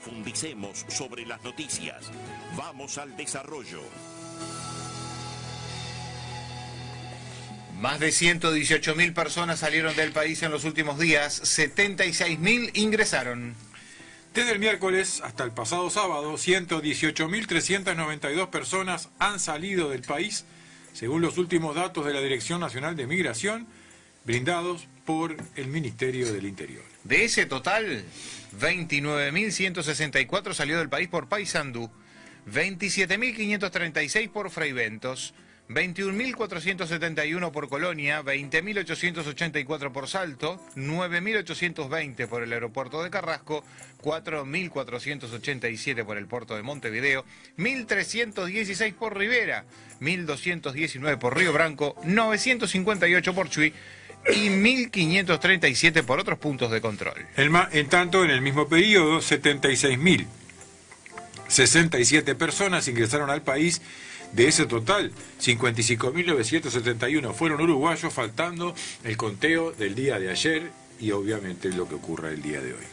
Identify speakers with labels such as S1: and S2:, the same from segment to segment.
S1: Profundicemos sobre las noticias. Vamos al desarrollo.
S2: Más de 118.000 personas salieron del país en los últimos días, 76.000 ingresaron.
S3: Desde el miércoles hasta el pasado sábado, 118.392 personas han salido del país, según los últimos datos de la Dirección Nacional de Migración, brindados por el Ministerio del Interior.
S2: De ese total, 29.164 salió del país por Paysandú, 27.536 por Fraiventos, 21.471 por Colonia, 20.884 por Salto, 9.820 por el aeropuerto de Carrasco, 4.487 por el puerto de Montevideo, 1.316 por Rivera, 1.219 por Río Branco, 958 por Chuy y 1.537 por otros puntos de control.
S3: En tanto, en el mismo periodo, 76.067 personas ingresaron al país. De ese total, 55.971 fueron uruguayos, faltando el conteo del día de ayer y obviamente lo que ocurra el día de hoy.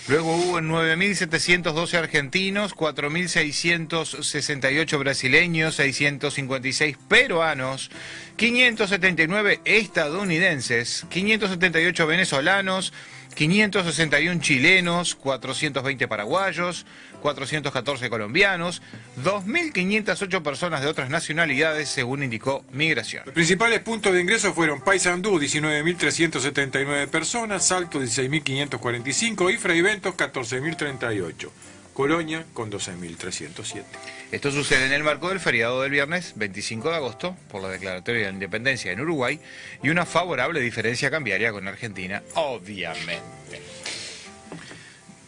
S2: Luego hubo 9.712 argentinos, 4.668 brasileños, 656 peruanos, 579 estadounidenses, 578 venezolanos, 561 chilenos, 420 paraguayos, 414 colombianos, 2.508 personas de otras nacionalidades, según indicó Migración.
S3: Los principales puntos de ingreso fueron Paysandú, 19.379 personas, Salto, 16.545 y Fraiventos, 14.038. Colonia, con 12.307.
S2: Esto sucede en el marco del feriado del viernes 25 de agosto, por la declaratoria de la independencia en Uruguay, y una favorable diferencia cambiaria con Argentina, obviamente.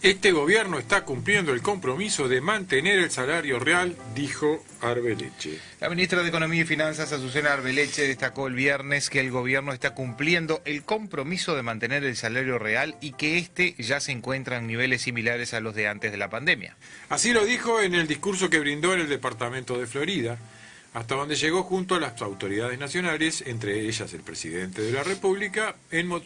S3: Este gobierno está cumpliendo el compromiso de mantener el salario real, dijo Arbeleche.
S2: La ministra de Economía y Finanzas, Azucena Arbeleche, destacó el viernes que el gobierno está cumpliendo el compromiso de mantener el salario real y que este ya se encuentra en niveles similares a los de antes de la pandemia.
S3: Así lo dijo en el discurso que brindó en el departamento de Florida, hasta donde llegó junto a las autoridades nacionales, entre ellas el presidente de la República,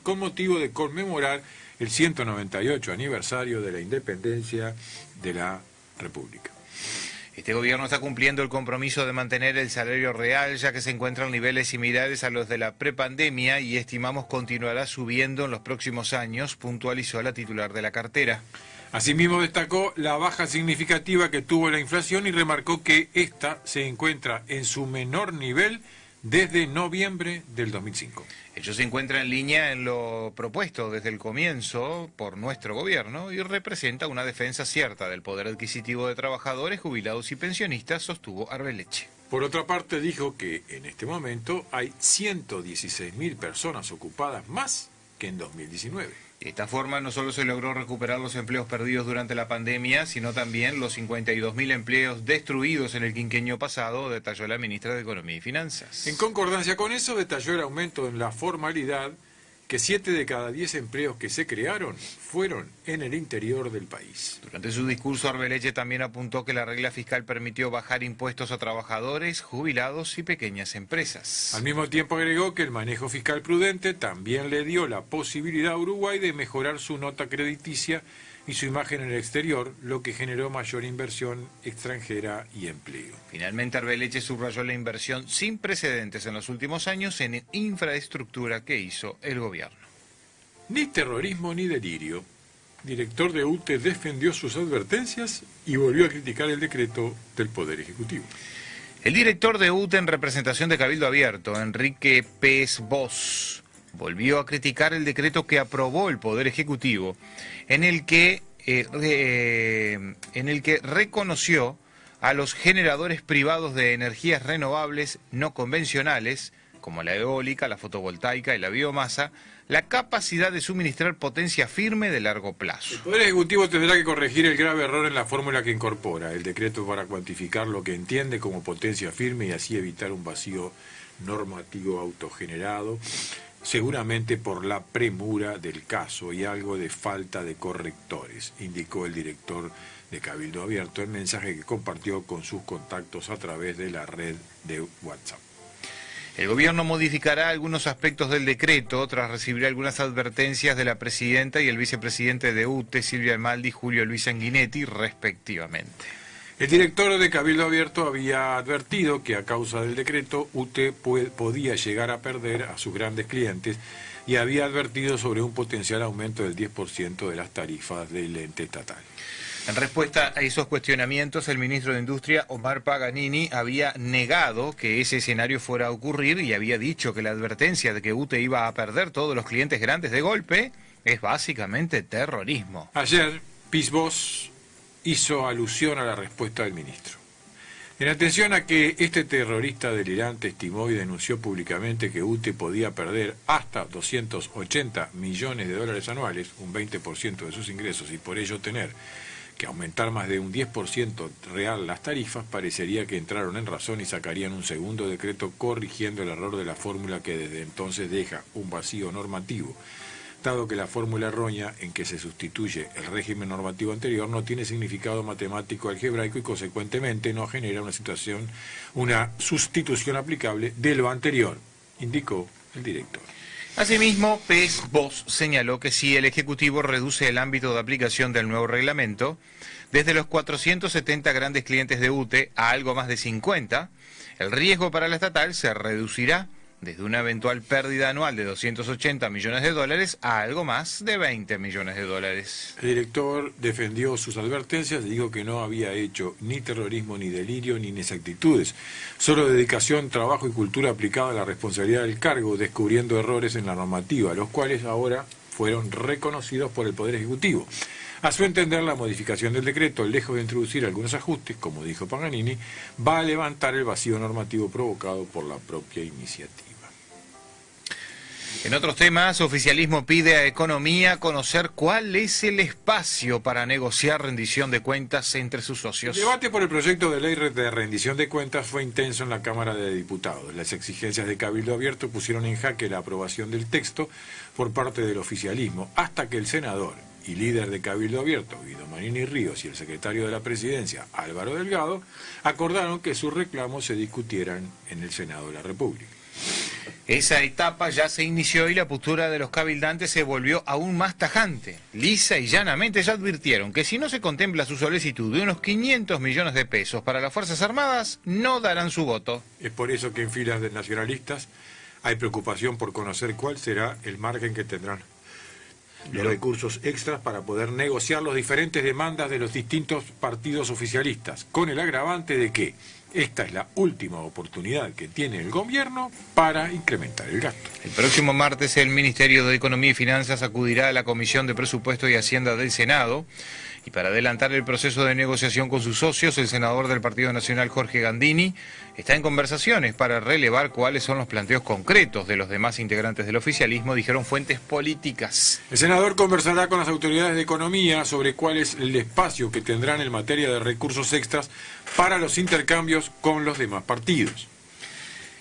S3: con motivo de conmemorar el 198 aniversario de la independencia de la República.
S2: Este gobierno está cumpliendo el compromiso de mantener el salario real, ya que se encuentra en niveles similares a los de la prepandemia y estimamos continuará subiendo en los próximos años, puntualizó la titular de la cartera.
S3: Asimismo destacó la baja significativa que tuvo la inflación y remarcó que esta se encuentra en su menor nivel desde noviembre del 2005.
S2: Ello se encuentra en línea en lo propuesto desde el comienzo por nuestro gobierno y representa una defensa cierta del poder adquisitivo de trabajadores, jubilados y pensionistas, sostuvo Arbeleche.
S3: Por otra parte, dijo que en este momento hay 116.000 personas ocupadas más que en 2019.
S2: De esta forma no solo se logró recuperar los empleos perdidos durante la pandemia, sino también los 52.000 empleos destruidos en el quinquenio pasado, detalló la ministra de Economía y Finanzas.
S3: En concordancia con eso, detalló el aumento en la formalidad, que 7 de cada 10 empleos que se crearon fueron en el interior del país.
S2: Durante su discurso, Arbeleche también apuntó que la regla fiscal permitió bajar impuestos a trabajadores, jubilados y pequeñas empresas.
S3: Al mismo tiempo agregó que el manejo fiscal prudente también le dio la posibilidad a Uruguay de mejorar su nota crediticia y su imagen en el exterior, lo que generó mayor inversión extranjera y empleo.
S2: Finalmente, Arbeleche subrayó la inversión sin precedentes en los últimos años en infraestructura que hizo el gobierno.
S3: Ni terrorismo ni delirio. Director de UTE defendió sus advertencias y volvió a criticar el decreto del Poder Ejecutivo.
S2: El director de UTE en representación de Cabildo Abierto, Enrique Pérez Bosch, volvió a criticar el decreto que aprobó el Poder Ejecutivo, en el que reconoció a los generadores privados de energías renovables no convencionales, como la eólica, la fotovoltaica y la biomasa, la capacidad de suministrar potencia firme de largo plazo.
S3: El Poder Ejecutivo tendrá que corregir el grave error en la fórmula que incorpora el decreto para cuantificar lo que entiende como potencia firme y así evitar un vacío normativo autogenerado, seguramente por la premura del caso y algo de falta de correctores, indicó el director de Cabildo Abierto en mensaje que compartió con sus contactos a través de la red de WhatsApp.
S2: El gobierno modificará algunos aspectos del decreto tras recibir algunas advertencias de la presidenta y el vicepresidente de UTE, Silvia Almaldi y Julio Luis Sanguinetti, respectivamente.
S3: El director de Cabildo Abierto había advertido que a causa del decreto UTE podía llegar a perder a sus grandes clientes y había advertido sobre un potencial aumento del 10% de las tarifas del ente estatal.
S2: En respuesta a esos cuestionamientos, el ministro de Industria, Omar Paganini, había negado que ese escenario fuera a ocurrir y había dicho que la advertencia de que UTE iba a perder todos los clientes grandes de golpe es básicamente terrorismo.
S3: Ayer, Pisbos hizo alusión a la respuesta del ministro. En atención a que este terrorista delirante estimó y denunció públicamente que UTE podía perder hasta 280 millones de dólares anuales, un 20% de sus ingresos, y por ello tener que aumentar más de un 10% real las tarifas, parecería que entraron en razón y sacarían un segundo decreto corrigiendo el error de la fórmula que desde entonces deja un vacío normativo, dado que la fórmula errónea en que se sustituye el régimen normativo anterior no tiene significado matemático algebraico y consecuentemente no genera una sustitución aplicable de lo anterior, indicó el director.
S2: Asimismo, Pisbos señaló que si el Ejecutivo reduce el ámbito de aplicación del nuevo reglamento, desde los 470 grandes clientes de UTE a algo más de 50, el riesgo para la estatal se reducirá desde una eventual pérdida anual de 280 millones de dólares a algo más de 20 millones de dólares.
S3: El director defendió sus advertencias y dijo que no había hecho ni terrorismo, ni delirio, ni inexactitudes, solo dedicación, trabajo y cultura aplicada a la responsabilidad del cargo, descubriendo errores en la normativa, los cuales ahora fueron reconocidos por el Poder Ejecutivo. A su entender, la modificación del decreto, lejos de introducir algunos ajustes, como dijo Paganini, va a levantar el vacío normativo provocado por la propia iniciativa.
S2: En otros temas, oficialismo pide a Economía conocer cuál es el espacio para negociar rendición de cuentas entre sus socios.
S3: El debate por el proyecto de ley de rendición de cuentas fue intenso en la Cámara de Diputados. Las exigencias de Cabildo Abierto pusieron en jaque la aprobación del texto por parte del oficialismo, hasta que el senador y líder de Cabildo Abierto, Guido Manini Ríos, y el secretario de la Presidencia, Álvaro Delgado, acordaron que sus reclamos se discutieran en el Senado de la República.
S2: Esa etapa ya se inició y la postura de los cabildantes se volvió aún más tajante. Lisa y llanamente ya advirtieron que si no se contempla su solicitud de unos 500 millones de pesos para las Fuerzas Armadas, no darán su voto.
S3: Es por eso que en filas de nacionalistas hay preocupación por conocer cuál será el margen que tendrán los recursos extras para poder negociar las diferentes demandas de los distintos partidos oficialistas, con el agravante de que esta es la última oportunidad que tiene el gobierno para incrementar el gasto.
S2: El próximo martes el Ministerio de Economía y Finanzas acudirá a la Comisión de Presupuesto y Hacienda del Senado y para adelantar el proceso de negociación con sus socios, el senador del Partido Nacional Jorge Gandini está en conversaciones para relevar cuáles son los planteos concretos de los demás integrantes del oficialismo, dijeron fuentes políticas.
S3: El senador conversará con las autoridades de economía sobre cuál es el espacio que tendrán en materia de recursos extras para los intercambios con los demás partidos.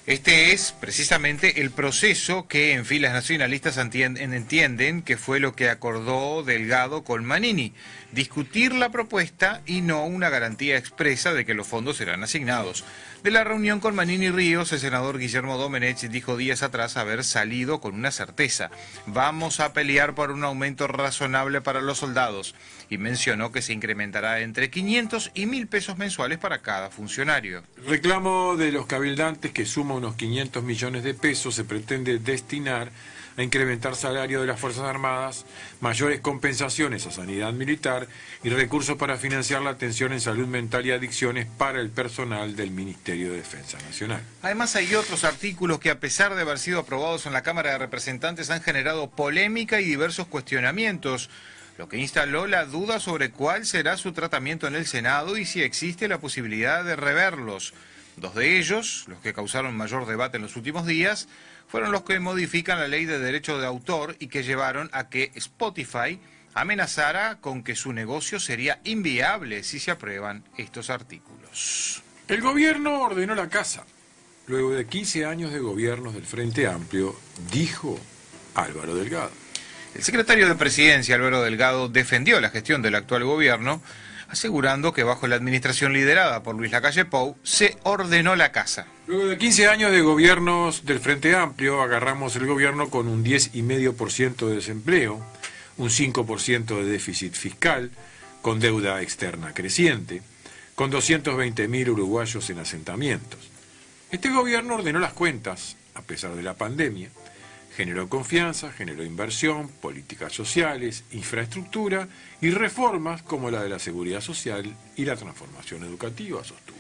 S2: Este es precisamente el proceso que en filas nacionalistas entienden que fue lo que acordó Delgado con Manini, discutir la propuesta y no una garantía expresa de que los fondos serán asignados. De la reunión con Manini Ríos, el senador Guillermo Domenech dijo días atrás haber salido con una certeza: vamos a pelear por un aumento razonable para los soldados, y mencionó que se incrementará entre 500 y 1.000 pesos mensuales para cada funcionario.
S3: El reclamo de los cabildantes, que suma unos 500 millones de pesos, se pretende destinar a incrementar salario de las Fuerzas Armadas, mayores compensaciones a sanidad militar y recursos para financiar la atención en salud mental y adicciones para el personal del Ministerio de Defensa Nacional.
S2: Además hay otros artículos que, a pesar de haber sido aprobados en la Cámara de Representantes, han generado polémica y diversos cuestionamientos, lo que instaló la duda sobre cuál será su tratamiento en el Senado y si existe la posibilidad de reverlos. Dos de ellos, los que causaron mayor debate en los últimos días, fueron los que modifican la ley de derecho de autor y que llevaron a que Spotify amenazara con que su negocio sería inviable si se aprueban estos artículos.
S3: El gobierno ordenó la casa. Luego de 15 años de gobiernos del Frente Amplio, dijo Álvaro Delgado.
S2: El secretario de Presidencia, Álvaro Delgado, defendió la gestión del actual gobierno, asegurando que bajo la administración liderada por Luis Lacalle Pou se ordenó la casa.
S3: Luego de 15 años de gobiernos del Frente Amplio, agarramos el gobierno con un 10,5% de desempleo, un 5% de déficit fiscal, con deuda externa creciente, con 220.000 uruguayos en asentamientos. Este gobierno ordenó las cuentas, a pesar de la pandemia, generó confianza, generó inversión, políticas sociales, infraestructura y reformas como la de la seguridad social y la transformación educativa, sostuvo.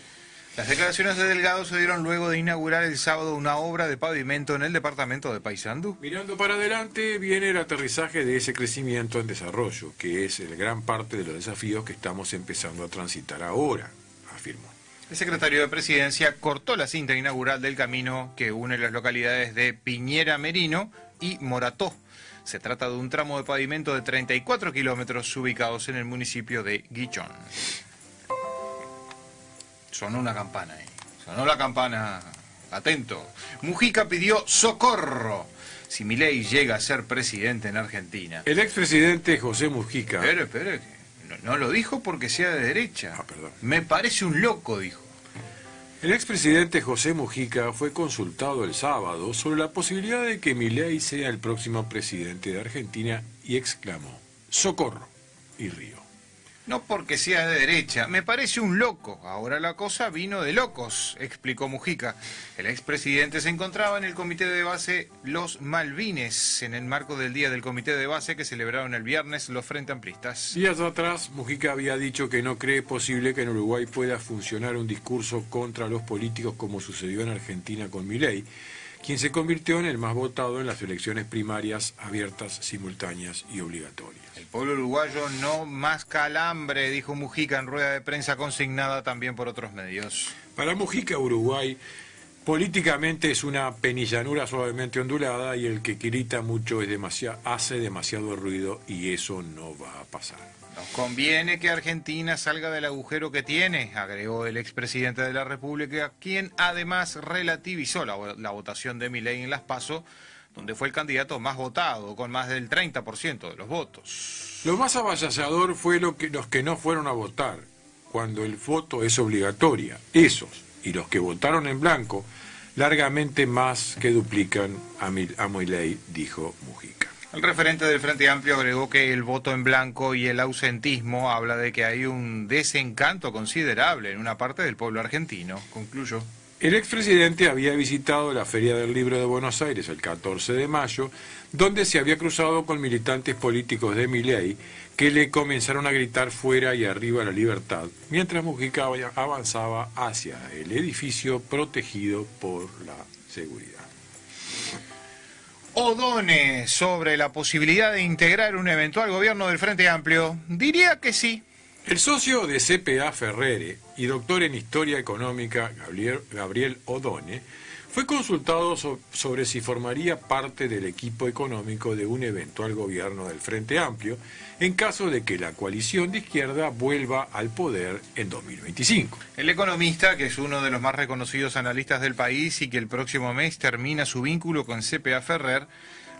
S2: Las declaraciones de Delgado se dieron luego de inaugurar el sábado una obra de pavimento en el departamento de Paysandú.
S3: Mirando para adelante viene el aterrizaje de ese crecimiento en desarrollo, que es el gran parte de los desafíos que estamos empezando a transitar ahora, afirmó.
S2: El secretario de Presidencia cortó la cinta inaugural del camino que une las localidades de Piñera Merino y Morató. Se trata de un tramo de pavimento de 34 kilómetros ubicados en el municipio de Guichón. Sonó una campana ahí. Sonó la campana. Atento. Mujica pidió socorro si Milei llega a ser presidente en Argentina.
S3: El expresidente José Mujica...
S2: Espere. No lo dijo porque sea de derecha.
S3: Perdón.
S2: Me parece un loco, dijo.
S3: El expresidente José Mujica fue consultado el sábado sobre la posibilidad de que Milei sea el próximo presidente de Argentina y exclamó: ¡socorro! Y rió.
S2: No porque sea de derecha, me parece un loco. Ahora la cosa vino de locos, explicó Mujica. El expresidente se encontraba en el comité de base Los Malvines, en el marco del día del comité de base que celebraron el viernes los Frente Amplistas.
S3: Días atrás, Mujica había dicho que no cree posible que en Uruguay pueda funcionar un discurso contra los políticos como sucedió en Argentina con Milei, quien se convirtió en el más votado en las elecciones primarias abiertas, simultáneas y obligatorias.
S2: El pueblo uruguayo no más calambre, dijo Mujica en rueda de prensa consignada también por otros medios.
S3: Para Mujica, Uruguay políticamente es una penillanura suavemente ondulada y el que grita mucho hace demasiado ruido y eso no va a pasar.
S2: Nos conviene que Argentina salga del agujero que tiene, agregó el expresidente de la República, quien además relativizó la votación de Milei en las PASO, donde fue el candidato más votado, con más del 30% de los votos.
S3: Lo más avasallador fue los que no fueron a votar, cuando el voto es obligatoria. Esos y los que votaron en blanco, largamente más que duplican a Milei, dijo Mujica.
S2: El referente del Frente Amplio agregó que el voto en blanco y el ausentismo habla de que hay un desencanto considerable en una parte del pueblo argentino, concluyó.
S3: El expresidente había visitado la Feria del Libro de Buenos Aires el 14 de mayo, donde se había cruzado con militantes políticos de Milei que le comenzaron a gritar fuera y arriba la libertad, mientras Mujica avanzaba hacia el edificio protegido por la seguridad.
S2: O'Donnell, sobre la posibilidad de integrar un eventual gobierno del Frente Amplio, diría que sí.
S3: El socio de CPA Ferrere y doctor en Historia Económica, Gabriel O'Donnell, fue consultado sobre si formaría parte del equipo económico de un eventual gobierno del Frente Amplio en caso de que la coalición de izquierda vuelva al poder en 2025.
S2: El economista, que es uno de los más reconocidos analistas del país y que el próximo mes termina su vínculo con CPA Ferrer,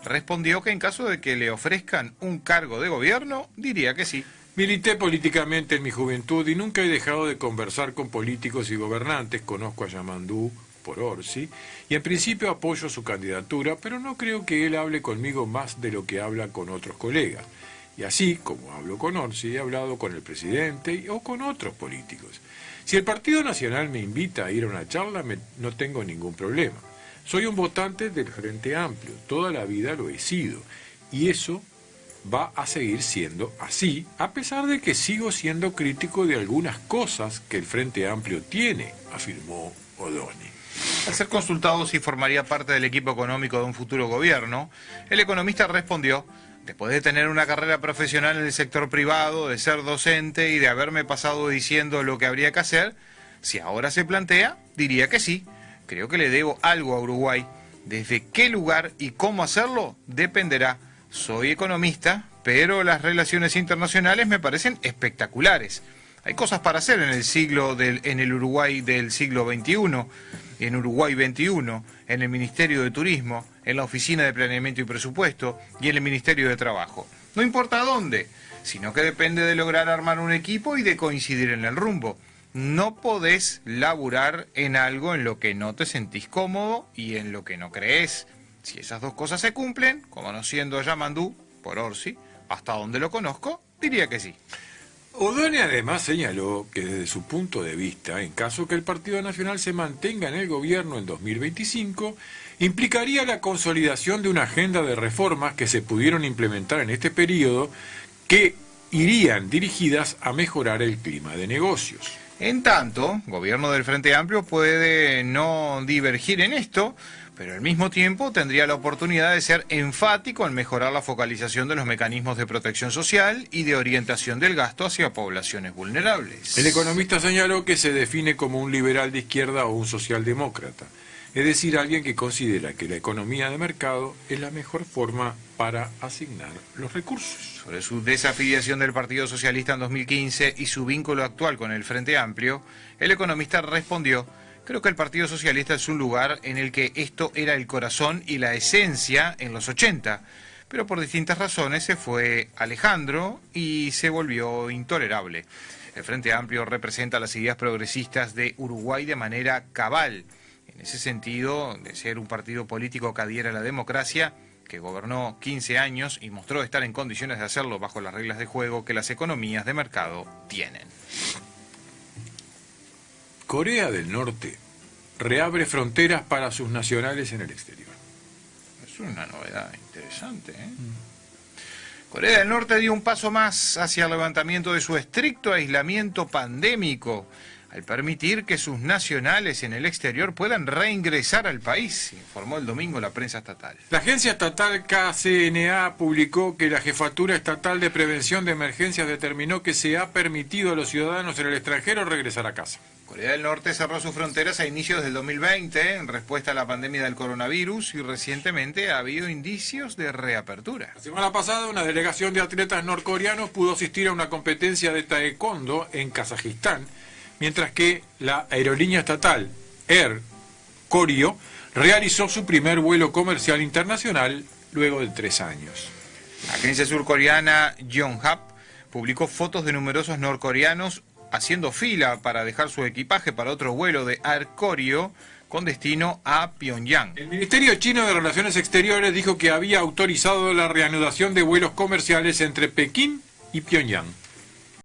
S2: respondió que en caso de que le ofrezcan un cargo de gobierno, diría que sí.
S3: Milité políticamente en mi juventud y nunca he dejado de conversar con políticos y gobernantes. Conozco a Yamandú por Orsi y en principio apoyo su candidatura, pero no creo que él hable conmigo más de lo que habla con otros colegas. Y así como hablo con Orsi, he hablado con el presidente o con otros políticos. Si el Partido Nacional me invita a ir a una charla, no tengo ningún problema. Soy un votante del Frente Amplio, toda la vida lo he sido, y eso va a seguir siendo así, a pesar de que sigo siendo crítico de algunas cosas que el Frente Amplio tiene, afirmó O'Donnell.
S2: Al ser consultado si formaría parte del equipo económico de un futuro gobierno, el economista respondió: después de tener una carrera profesional en el sector privado, de ser docente y de haberme pasado diciendo lo que habría que hacer, si ahora se plantea, diría que sí. Creo que le debo algo a Uruguay. Desde qué lugar y cómo hacerlo dependerá. Soy economista, pero las relaciones internacionales me parecen espectaculares. Hay cosas para hacer en el Uruguay del siglo XXI, en Uruguay 21, en el Ministerio de Turismo, en la Oficina de Planeamiento y Presupuesto y en el Ministerio de Trabajo. No importa dónde, sino que depende de lograr armar un equipo y de coincidir en el rumbo. No podés laburar en algo en lo que no te sentís cómodo y en lo que no crees. Si esas dos cosas se cumplen, conociendo a Yamandú, por Orsi, hasta donde lo conozco, diría que sí.
S3: O'Donnell además señaló que desde su punto de vista, en caso que el Partido Nacional se mantenga en el gobierno en 2025, implicaría la consolidación de una agenda de reformas que se pudieron implementar en este periodo que irían dirigidas a mejorar el clima de negocios.
S2: En tanto, gobierno del Frente Amplio puede no divergir en esto, pero al mismo tiempo tendría la oportunidad de ser enfático en mejorar la focalización de los mecanismos de protección social y de orientación del gasto hacia poblaciones vulnerables.
S3: El economista señaló que se define como un liberal de izquierda o un socialdemócrata, es decir, alguien que considera que la economía de mercado es la mejor forma para asignar los recursos.
S2: Sobre su desafiliación del Partido Socialista en 2015 y su vínculo actual con el Frente Amplio, el economista respondió: creo que el Partido Socialista es un lugar en el que esto era el corazón y la esencia en los 80, pero por distintas razones se fue alejando y se volvió intolerable. El Frente Amplio representa las ideas progresistas de Uruguay de manera cabal. En ese sentido, de ser un partido político que adhiere a la democracia, que gobernó 15 años y mostró estar en condiciones de hacerlo bajo las reglas de juego que las economías de mercado tienen.
S3: Corea del Norte reabre fronteras para sus nacionales en el exterior.
S2: Es una novedad interesante, ¿eh? Corea del Norte dio un paso más hacia el levantamiento de su estricto aislamiento pandémico, al permitir que sus nacionales en el exterior puedan reingresar al país, informó el domingo la prensa estatal.
S3: La agencia estatal KCNA publicó que la Jefatura Estatal de Prevención de Emergencias determinó que se ha permitido a los ciudadanos en el extranjero regresar a casa.
S2: Corea del Norte cerró sus fronteras a inicios del 2020 en respuesta a la pandemia del coronavirus y recientemente ha habido indicios de reapertura.
S3: La semana pasada una delegación de atletas norcoreanos pudo asistir a una competencia de taekwondo en Kazajistán, mientras que la aerolínea estatal Air Koryo realizó su primer vuelo comercial internacional luego de 3 años.
S2: La agencia surcoreana Yonhap publicó fotos de numerosos norcoreanos haciendo fila para dejar su equipaje para otro vuelo de Air Koryo con destino a Pyongyang.
S3: El Ministerio Chino de Relaciones Exteriores dijo que había autorizado la reanudación de vuelos comerciales entre Pekín y Pyongyang.